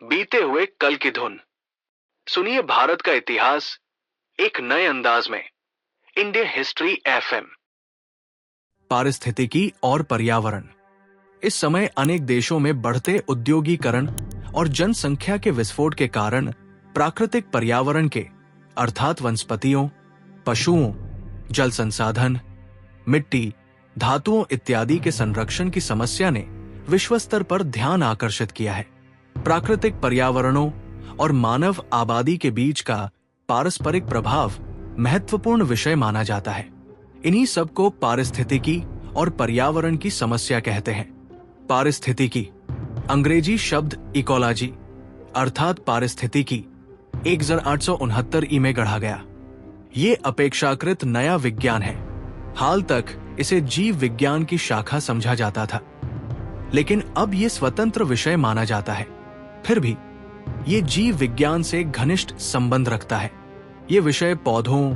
बीते हुए कल की धुन। सुनिए भारत का इतिहास एक नए अंदाज में। Indian history FM. पारिस्थितिकी और पर्यावरण। इस समय अनेक देशों में बढ़ते औद्योगिकरण और जनसंख्या के विस्फोट के कारण प्राकृतिक पर्यावरण के अर्थात वनस्पतियों, पशुओं, जल संसाधन, मिट्टी, धातुओं इत्यादि के संरक्षण की समस्या ने विश्व स्तर पर ध्यान आकर्षित किया है। प्राकृतिक पर्यावरणों और मानव आबादी के बीच का पारस्परिक प्रभाव महत्वपूर्ण विषय माना जाता है। इन्हीं सब को पारिस्थितिकी और पर्यावरण की समस्या कहते हैं। पारिस्थितिकी अंग्रेजी शब्द इकोलॉजी अर्थात पारिस्थितिकी 1869 में गढ़ा गया। ये अपेक्षाकृत नया विज्ञान है। हाल तक इसे जीव विज्ञान की शाखा समझा जाता था, लेकिन अब ये स्वतंत्र विषय माना जाता है। फिर भी ये जीव विज्ञान से घनिष्ठ संबंध रखता है। ये विषय पौधों,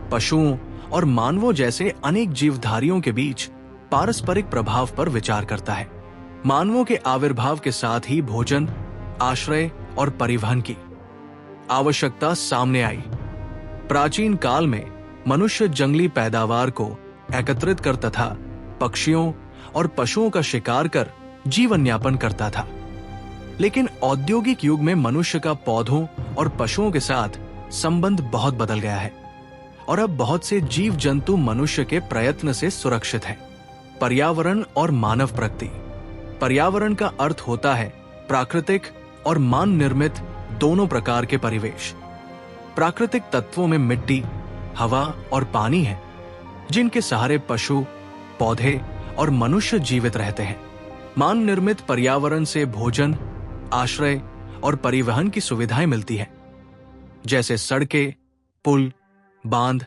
पशुओं और मानवों जैसे अनेक जीवधारियों के बीच पारस्परिक प्रभाव पर विचार करता है। मानवों के आविर्भाव के साथ ही भोजन, आश्रय और परिवहन की आवश्यकता सामने आई। प्राचीन काल में मनुष्य जंगली पैदावार को एकत्रित कर तथा पक्षियों और पशुओं का शिकार कर जीवन यापन करता था। लेकिन औद्योगिक युग में मनुष्य का पौधों और पशुओं के साथ संबंध बहुत बदल गया है और अब बहुत से जीव जंतु मनुष्य के प्रयत्न से सुरक्षित हैं। पर्यावरण और मानव प्रकृति। पर्यावरण का अर्थ होता है प्राकृतिक और मान निर्मित दोनों प्रकार के परिवेश। प्राकृतिक तत्वों में मिट्टी, हवा और पानी है, जिनके सहारे पशु, पौधे और मनुष्य जीवित रहते हैं। मान निर्मित पर्यावरण से भोजन, आश्रय और परिवहन की सुविधाएं मिलती हैं, जैसे सड़कें, पुल, बांध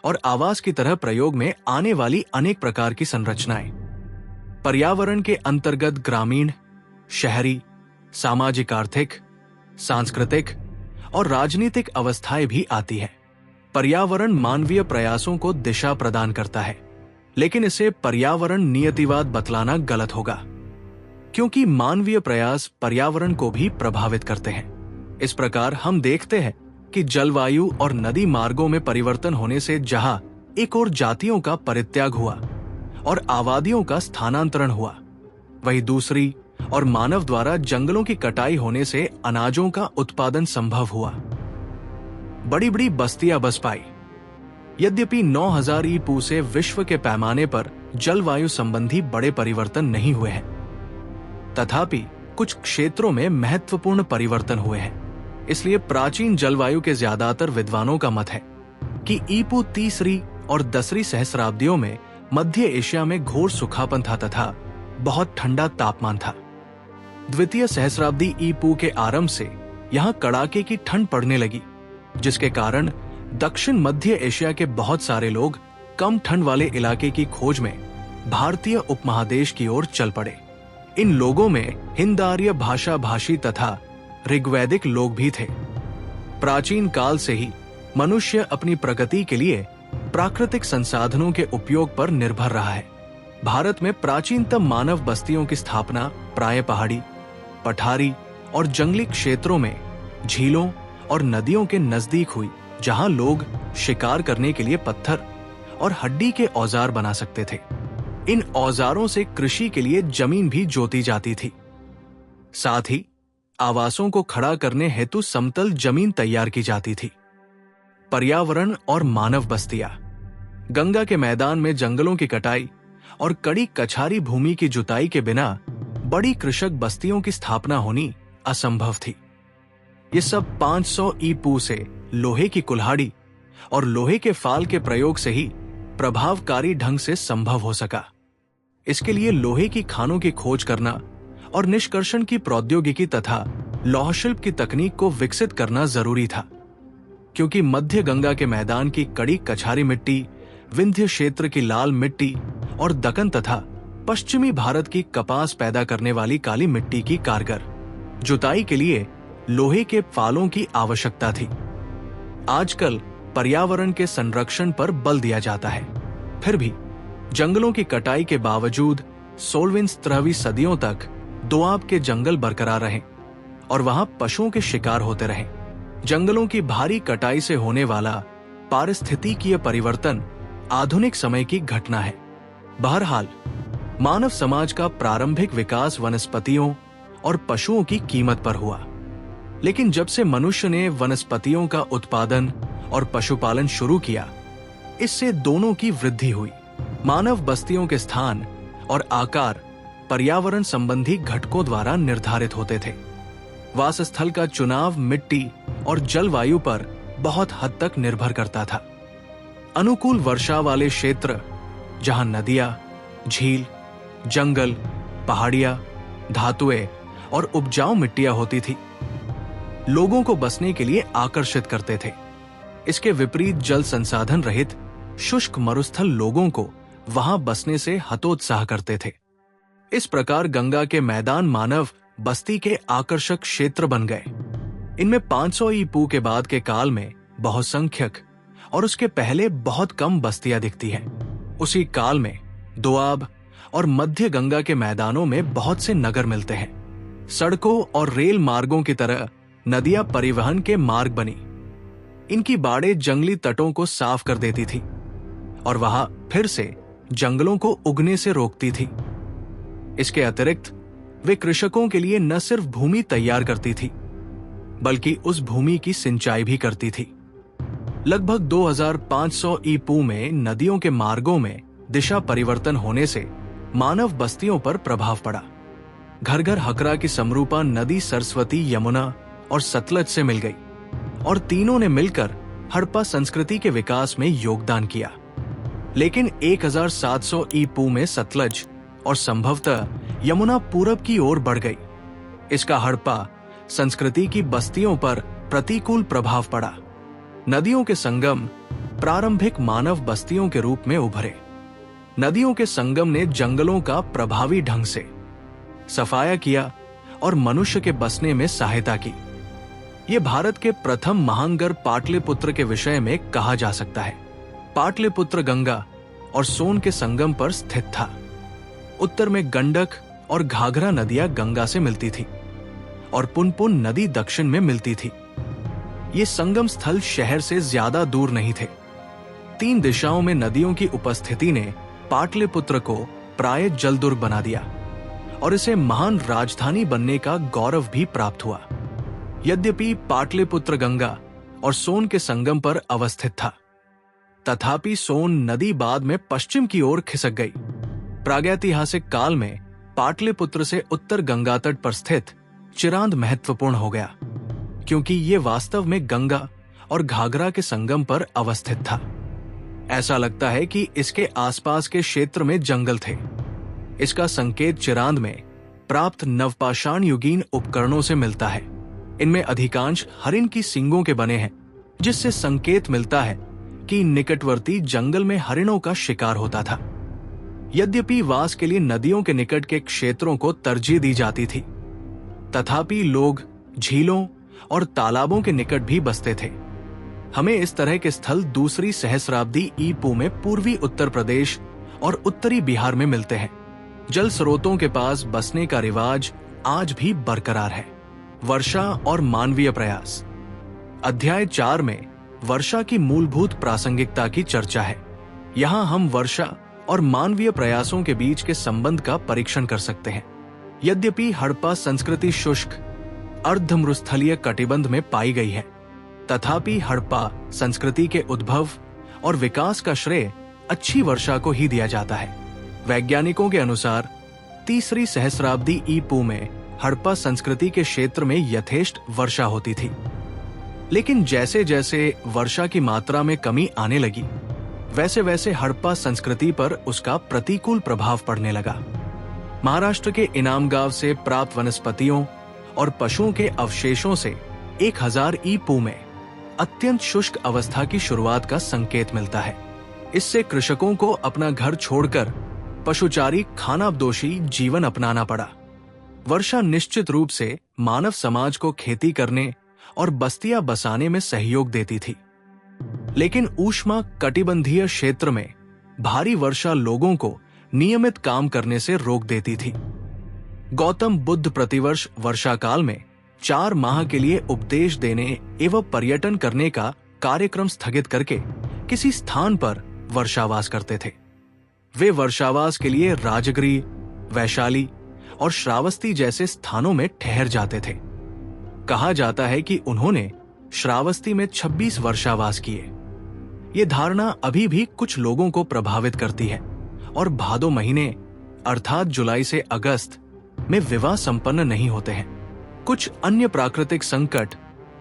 और आवास की तरह प्रयोग में आने वाली अनेक प्रकार की संरचनाएं। पर्यावरण के अंतर्गत ग्रामीण, शहरी, सामाजिक, आर्थिक, सांस्कृतिक और राजनीतिक अवस्थाएं भी आती हैं। पर्यावरण मानवीय प्रयासों को दिशा प्रदान करता है, लेकिन इसे पर्यावरण नियतिवाद बतलाना गलत होगा, क्योंकि मानवीय प्रयास पर्यावरण को भी प्रभावित करते हैं। इस प्रकार हम देखते हैं कि जलवायु और नदी मार्गों में परिवर्तन होने से जहां एक और जातियों का परित्याग हुआ और आबादियों का स्थानांतरण हुआ, वहीं दूसरी और मानव द्वारा जंगलों की कटाई होने से अनाजों का उत्पादन संभव हुआ। बड़ी बड़ी बस्तियां बस पाई। यद्यपि 9000 ईपू से विश्व के पैमाने पर जलवायु संबंधी बड़े परिवर्तन नहीं हुए हैं, तथापि कुछ क्षेत्रों में महत्वपूर्ण परिवर्तन हुए हैं। इसलिए प्राचीन जलवायु के ज्यादातर विद्वानों का मत है कि ईपू 3री और 10वीं सहस्राब्दियों में मध्य एशिया में घोर सुखापन था तथा बहुत ठंडा तापमान था। द्वितीय सहस्राब्दी ईपू के आरंभ से यहाँ कड़ाके की ठंड पड़ने लगी, जिसके कारण दक्षिण मध्य एशिया के बहुत सारे लोग कम ठंड वाले इलाके की खोज में भारतीय उपमहादेश की ओर चल पड़े। इन लोगों में हिंद आर्य भाषा भाषी तथा ऋग्वैदिक लोग भी थे। प्राचीन काल से ही मनुष्य अपनी प्रगति के लिए प्राकृतिक संसाधनों के उपयोग पर निर्भर रहा है। भारत में प्राचीनतम मानव बस्तियों की स्थापना प्राय पहाड़ी, पठारी और जंगली क्षेत्रों में झीलों और नदियों के नजदीक हुई, जहां लोग शिकार करने के लिए पत्थर और हड्डी के औजार बना सकते थे। इन औजारों से कृषि के लिए जमीन भी जोती जाती थी। साथ ही आवासों को खड़ा करने हेतु समतल जमीन तैयार की जाती थी। पर्यावरण और मानव बस्तियां। गंगा के मैदान में जंगलों की कटाई और कड़ी कछारी भूमि की जुताई के बिना बड़ी कृषक बस्तियों की स्थापना होनी असंभव थी। ये सब 500 ईपू से लोहे की कुल्हाड़ी और लोहे के फाल के प्रयोग से ही प्रभावकारी ढंग से संभव हो सका। इसके लिए लोहे की खानों की खोज करना और निष्कर्षण की प्रौद्योगिकी तथा लौह शिल्प की तकनीक को विकसित करना जरूरी था, क्योंकि मध्य गंगा के मैदान की कड़ी कछारी मिट्टी, विंध्य क्षेत्र की लाल मिट्टी और दक्कन तथा पश्चिमी भारत की कपास पैदा करने वाली काली मिट्टी की कारगर जुताई के लिए लोहे के फालों की आवश्यकता थी। आजकल पर्यावरण के संरक्षण पर बल दिया जाता है, फिर भी जंगलों की कटाई के बावजूद 16वीं-17वीं सदियों तक दोआब के जंगल बरकरार रहे और वहां पशुओं के शिकार होते रहे। जंगलों की भारी कटाई से होने वाला पारिस्थितिकीय परिवर्तन आधुनिक समय की घटना है। बहरहाल, मानव समाज का प्रारंभिक विकास वनस्पतियों और पशुओं की कीमत पर हुआ, लेकिन जब से मनुष्य ने वनस्पतियों का उत्पादन और पशुपालन शुरू किया, इससे दोनों की वृद्धि हुई। मानव बस्तियों के स्थान और आकार पर्यावरण संबंधी घटकों द्वारा निर्धारित होते थे। वासस्थल का चुनाव मिट्टी और जलवायु पर बहुत हद तक निर्भर करता था। अनुकूल वर्षा वाले क्षेत्र, जहां नदियां, झील, जंगल, पहाड़ियां, धातुएं और उपजाऊ मिट्टियां होती थी, लोगों को बसने के लिए आकर्षित करते थे। इसके विपरीत जल संसाधन रहित शुष्क मरुस्थल लोगों को वहां बसने से हतोत्साह करते थे। इस प्रकार गंगा के मैदान मानव बस्ती के आकर्षक क्षेत्र बन गए। इनमें 500 ईपू के बाद के काल में बहुसंख्यक और उसके पहले बहुत कम बस्तियां दिखती हैं। उसी काल में दोआब और मध्य गंगा के मैदानों में बहुत से नगर मिलते हैं। सड़कों और रेल मार्गों की तरह नदियां परिवहन के मार्ग बनी। इनकी बाड़ें जंगली तटों को साफ कर देती थी और वहां फिर से जंगलों को उगने से रोकती थी। इसके अतिरिक्त वे कृषकों के लिए न सिर्फ भूमि तैयार करती थी, बल्कि उस भूमि की सिंचाई भी करती थी। लगभग 2500 ईपू में नदियों के मार्गों में दिशा परिवर्तन होने से मानव बस्तियों पर प्रभाव पड़ा। घर घर हकरा की समरूपा नदी सरस्वती, यमुना और सतलज से मिल गई और तीनों ने मिलकर हड़प्पा संस्कृति के विकास में योगदान किया। लेकिन 1700 ईपू में सतलज और संभवतः यमुना पूरब की ओर बढ़ गई। इसका हड़प्पा संस्कृति की बस्तियों पर प्रतिकूल प्रभाव पड़ा। नदियों के संगम प्रारंभिक मानव बस्तियों के रूप में उभरे। नदियों के संगम ने जंगलों का प्रभावी ढंग से सफाया किया और मनुष्य के बसने में सहायता की। यह भारत के प्रथम महानगर पाटलिपुत्र के विषय में कहा जा सकता है। पाटलिपुत्र गंगा और सोन के संगम पर स्थित था। उत्तर में गंडक और घाघरा नदियां गंगा से मिलती थी और पुनपुन नदी दक्षिण में मिलती थी। ये संगम स्थल शहर से ज्यादा दूर नहीं थे। 3 दिशाओं में नदियों की उपस्थिति ने पाटलिपुत्र को प्राय जलदुर्ग बना दिया और इसे महान राजधानी बनने का गौरव भी प्राप्त हुआ। यद्यपि पाटलिपुत्र गंगा और सोन के संगम पर अवस्थित था, तथापि सोन नदी बाद में पश्चिम की ओर खिसक गई। प्रागैतिहासिक काल में पाटलिपुत्र से उत्तर गंगा तट पर स्थित चिरांद महत्वपूर्ण हो गया, क्योंकि ये वास्तव में गंगा और घाघरा के संगम पर अवस्थित था। ऐसा लगता है कि इसके आसपास के क्षेत्र में जंगल थे। इसका संकेत चिरांद में प्राप्त नवपाषाण युगीन उपकरणों से मिलता है। इनमें अधिकांश हरिण की सींगों के बने हैं, जिससे संकेत मिलता है कि निकटवर्ती जंगल में हरिणों का शिकार होता था। यद्यपि वास के लिए नदियों के निकट के क्षेत्रों को तरजीह दी जाती थी, तथापि लोग झीलों और तालाबों के निकट भी बसते थे। हमें इस तरह के स्थल दूसरी सहस्राब्दी ईपू में पूर्वी उत्तर प्रदेश और उत्तरी बिहार में मिलते हैं। जल स्रोतों के पास बसने का रिवाज आज भी बरकरार है। वर्षा और मानवीय प्रयास। अध्याय 4 में वर्षा की मूलभूत प्रासंगिकता की चर्चा है। यहाँ हम वर्षा और मानवीय प्रयासों के बीच के संबंध का परीक्षण कर सकते हैं। यद्यपि हड़प्पा संस्कृति शुष्क अर्धमरुस्थलीय कटिबंध में पाई गई है, तथापि हड़प्पा संस्कृति के उद्भव और विकास का श्रेय अच्छी वर्षा को ही दिया जाता है। वैज्ञानिकों के अनुसार तीसरी सहस्राब्दी ईपू में हड़प्पा संस्कृति के क्षेत्र में यथेष्ट वर्षा होती थी, लेकिन जैसे जैसे वर्षा की मात्रा में कमी आने लगी, वैसे वैसे हड़प्पा संस्कृति पर उसका प्रतिकूल प्रभाव पड़ने लगा। महाराष्ट्र के इनाम गांव से प्राप्त वनस्पतियों और पशुओं के अवशेषों से 1000 ईपू में अत्यंत शुष्क अवस्था की शुरुआत का संकेत मिलता है। इससे कृषकों को अपना घर छोड़कर पशुचारी खानाबदोशी जीवन अपनाना पड़ा। वर्षा निश्चित रूप से मानव समाज को खेती करने और बस्तियां बसाने में सहयोग देती थी, लेकिन ऊष्मा कटिबंधीय क्षेत्र में भारी वर्षा लोगों को नियमित काम करने से रोक देती थी। गौतम बुद्ध प्रतिवर्ष वर्षा काल में 4 माह के लिए उपदेश देने एवं पर्यटन करने का कार्यक्रम स्थगित करके किसी स्थान पर वर्षावास करते थे। वे वर्षावास के लिए राजगिरी, वैशाली और श्रावस्ती जैसे स्थानों में ठहर जाते थे। कहा जाता है कि उन्होंने श्रावस्ती में 26 वर्षावास किए। ये धारणा अभी भी कुछ लोगों को प्रभावित करती है और भादो महीने अर्थात जुलाई से अगस्त में विवाह संपन्न नहीं होते हैं। कुछ अन्य प्राकृतिक संकट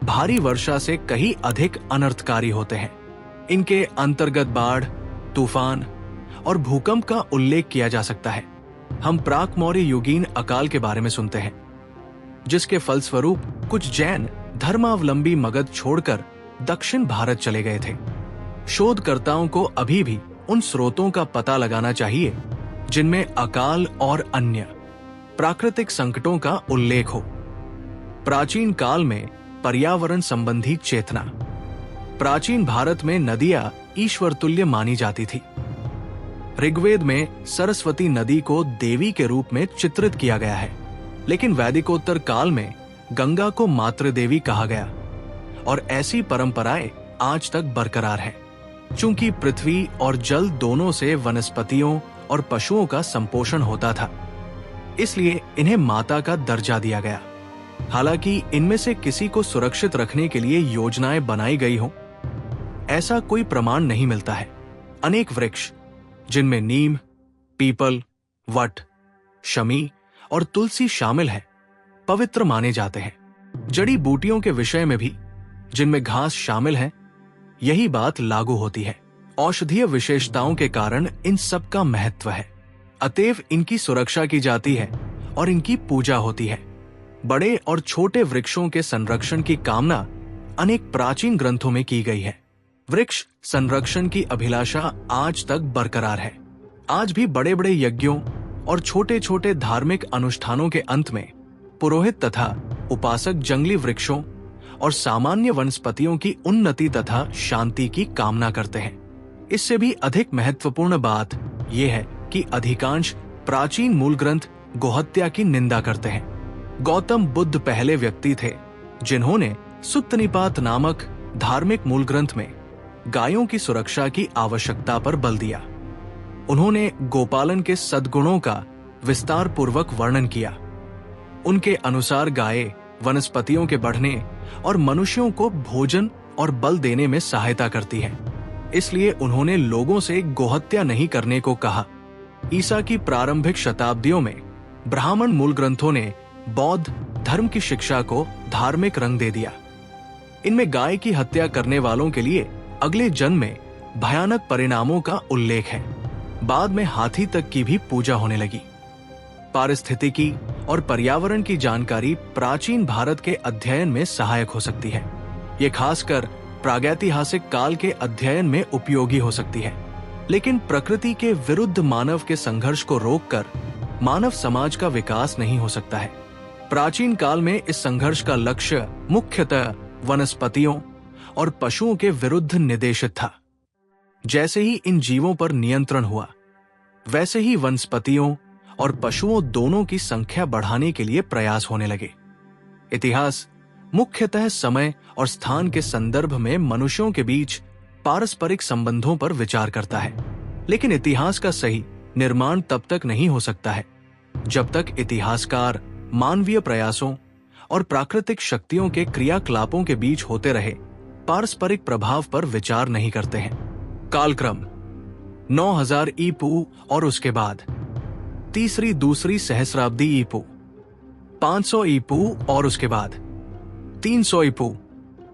भारी वर्षा से कहीं अधिक अनर्थकारी होते हैं। इनके अंतर्गत बाढ़, तूफान और भूकंप का उल्लेख किया जा सकता है। हम प्राक मौर्य युगीन अकाल के बारे में सुनते हैं, जिसके फलस्वरूप कुछ जैन धर्मावलंबी मगध छोड़कर दक्षिण भारत चले गए थे। शोधकर्ताओं को अभी भी उन स्रोतों का पता लगाना चाहिए जिनमें अकाल और अन्य प्राकृतिक संकटों का उल्लेख हो। प्राचीन काल में पर्यावरण संबंधी चेतना। प्राचीन भारत में नदियां ईश्वर तुल्य मानी जाती थी। ऋग्वेद में सरस्वती नदी को देवी के रूप में चित्रित किया गया है, लेकिन वैदिकोत्तर काल में गंगा को मातृदेवी कहा गया और ऐसी परंपराएं आज तक बरकरार है। चूंकि पृथ्वी और जल दोनों से वनस्पतियों और पशुओं का संपोषण होता था, इसलिए इन्हें माता का दर्जा दिया गया। हालांकि इनमें से किसी को सुरक्षित रखने के लिए योजनाएं बनाई गई हों, ऐसा कोई प्रमाण नहीं मिलता है। अनेक वृक्ष, जिनमें नीम, पीपल, वट, शमी और तुलसी शामिल है, पवित्र माने जाते हैं। जड़ी बूटियों के विषय में भी, जिनमें घास शामिल है, यही बात लागू होती है। औषधीय विशेषताओं के कारण इन सब का महत्व है, अतएव इनकी सुरक्षा की जाती है और इनकी पूजा होती है। बड़े और छोटे वृक्षों के संरक्षण की कामना अनेक प्राचीन ग्रंथों में की गई है। वृक्ष संरक्षण की अभिलाषा आज तक बरकरार है। आज भी बड़े बड़े यज्ञों और छोटे छोटे धार्मिक अनुष्ठानों के अंत में पुरोहित तथा उपासक जंगली वृक्षों और सामान्य वनस्पतियों की उन्नति तथा शांति की कामना करते हैं। इससे भी अधिक महत्वपूर्ण बात यह है कि अधिकांश प्राचीन मूल ग्रंथ गोहत्या की निंदा करते हैं। गौतम बुद्ध पहले व्यक्ति थे जिन्होंने सुत्तनिपात नामक धार्मिक मूल ग्रंथ में गायों की सुरक्षा की आवश्यकता पर बल दिया। उन्होंने गोपालन के सद्गुणों का विस्तार पूर्वक वर्णन किया। उनके अनुसार गायें वनस्पतियों के बढ़ने और मनुष्यों को भोजन और बल देने में सहायता करती है, इसलिए उन्होंने लोगों से गोहत्या नहीं करने को कहा। ईसा की प्रारंभिक शताब्दियों में ब्राह्मण मूल ग्रंथों ने बौद्ध धर्म की शिक्षा को धार्मिक रंग दे दिया। इनमें गाय की हत्या करने वालों के लिए अगले जन्म में भयानक परिणामों का उल्लेख है। बाद में हाथी तक की भी पूजा होने लगी। पारिस्थितिकी और पर्यावरण की जानकारी प्राचीन भारत के अध्ययन में सहायक हो सकती है। ये खासकर प्रागैतिहासिक काल के अध्ययन में उपयोगी हो सकती है, लेकिन प्रकृति के विरुद्ध मानव के संघर्ष को रोककर मानव समाज का विकास नहीं हो सकता है। प्राचीन काल में इस संघर्ष का लक्ष्य मुख्यतः वनस्पतियों और पशुओं के विरुद्ध निर्देशित था। जैसे ही इन जीवों पर नियंत्रण हुआ, वैसे ही वनस्पतियों और पशुओं दोनों की संख्या बढ़ाने के लिए प्रयास होने लगे। इतिहास मुख्यतः समय और स्थान के संदर्भ में मनुष्यों के बीच पारस्परिक संबंधों पर विचार करता है, लेकिन इतिहास का सही निर्माण तब तक नहीं हो सकता है जब तक इतिहासकार मानवीय प्रयासों और प्राकृतिक शक्तियों के क्रियाकलापों के बीच होते रहे पारस्परिक प्रभाव पर विचार नहीं करते हैं। कालक्रम 9000 ईपू और उसके बाद तीसरी दूसरी सहस्राब्दी ईपू, 500 ईपू और उसके बाद 300 ईपू।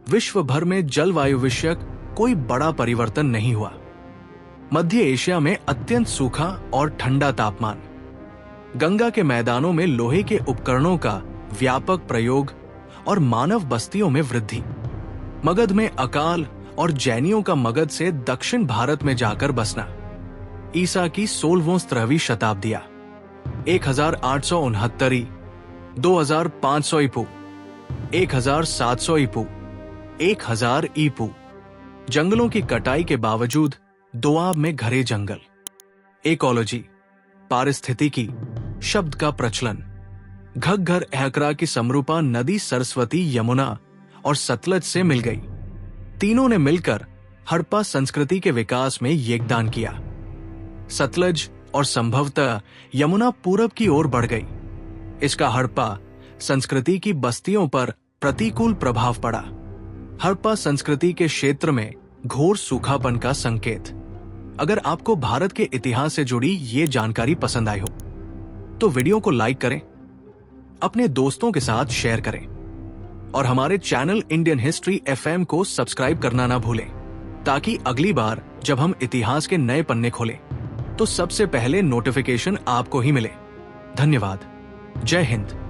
विश्व भर में जलवायु विषयक कोई बड़ा परिवर्तन नहीं हुआ। मध्य एशिया में अत्यंत सूखा और ठंडा तापमान, गंगा के मैदानों में लोहे के उपकरणों का व्यापक प्रयोग और मानव बस्तियों में वृद्धि, मगध में अकाल और जैनियों का मगध से दक्षिण भारत में जाकर बसना, ईसा की 16वीं शताब्दियां, 1869, 2500 ईपू, 1700 ईपू, 1000 ईपू। जंगलों की कटाई के बावजूद दोआब में घरे जंगल। इकोलॉजी, पारिस्थितिकी शब्द का प्रचलन, घग्घर एहकरा की समरूपा नदी सरस्वती, यमुना और सतलज से मिल गई। तीनों ने मिलकर हड़प्पा संस्कृति के विकास में योगदान किया। सतलज और संभवतः यमुना पूरब की ओर बढ़ गई। इसका हड़प्पा संस्कृति की बस्तियों पर प्रतिकूल प्रभाव पड़ा। हड़प्पा संस्कृति के क्षेत्र में घोर सूखापन का संकेत। अगर आपको भारत के इतिहास से जुड़ी ये जानकारी पसंद आई हो तो वीडियो को लाइक करें, अपने दोस्तों के साथ शेयर करें और हमारे चैनल इंडियन हिस्ट्री FM को सब्सक्राइब करना ना भूलें, ताकि अगली बार जब हम इतिहास के नए पन्ने खोलें तो सबसे पहले नोटिफिकेशन आपको ही मिले। धन्यवाद। जय हिंद।